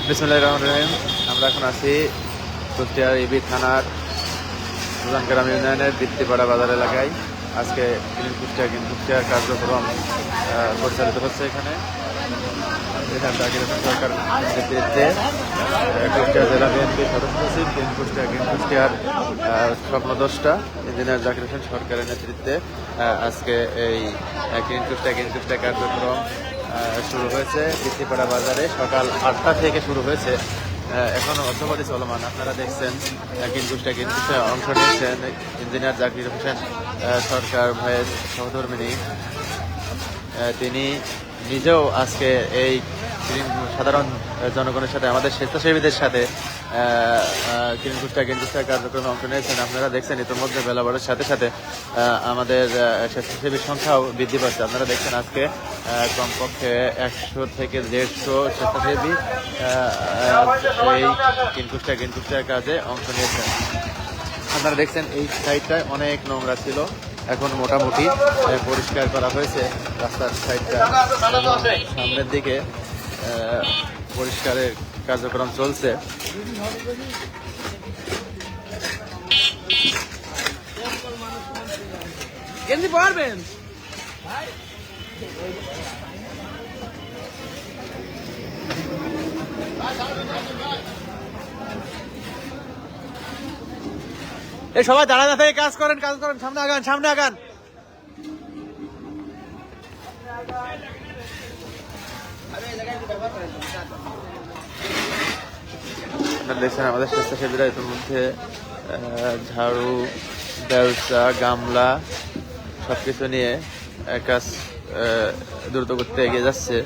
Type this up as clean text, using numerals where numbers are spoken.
বিসমিল্লাহির রহমানির রহিম। আমরা এখন আছি কুষ্টিয়ার ইবি থানার গ্রাম ইউনিয়নের বৃত্তিপাড়া বাজার এলাকায়। আজকে কুষ্টিয়ার কার্যক্রম পরিচালিত হচ্ছে এখানে জাকির হোসেন সরকার নেতৃত্বে কুষ্টিয়া জেলা বিএনপির সদস্য সচিব কুষ্টিয়ার স্বপ্নদ্রষ্টা ইঞ্জিনিয়ার জাকির হোসেন সরকারের নেতৃত্বে আজকে এই কুষ্টিয়া কার্যক্রম শুরু হয়েছে। বৃত্তিপাড়া বাজারে সকাল 8টা থেকে শুরু হয়েছে, এখনো অদ্যবধি চলমান। আপনারা দেখছেন কুষ্টিয়া অংশ নিয়েছেন ইঞ্জিনিয়ার জাকির হোসেন সরকার ভাইয়ের সহধর্মিনী। তিনি নিজেও আজকে এই সাধারণ জনগণের সাথে, আমাদের স্বেচ্ছাসেবীদের সাথে কুষ্টিয়া কার্যক্রমে অংশ নিয়েছেন। আপনারা দেখছেন ইতিমধ্যে বেলা বাড়ার সাথে সাথে আমাদের স্বেচ্ছাসেবীর সংখ্যাও বৃদ্ধি পাচ্ছে। আপনারা দেখছেন আজকে কমপক্ষে 100 থেকে 150 স্বেচ্ছাসেবী এই কুষ্টিয়ার কাজে অংশ নিয়েছেন। আপনারা দেখছেন এই সাইডটায় অনেক নোংরা ছিল, এখন মোটামুটি পরিষ্কার করা হয়েছে। রাস্তার সাইডটা সামনের দিকে পরিষ্কারের কার্যক্রম চলছে। পারবেন এই সবাই দাঁড়া থেকে কাজ করেন, সামনে আগান। দেখছেন আমাদের স্বেচ্ছাসেবীরা ইতিমধ্যে ঝাড়ু, বেলচা, গামলা সবকিছু নিয়ে কাজ দ্রুত করতে এগিয়ে যাচ্ছে।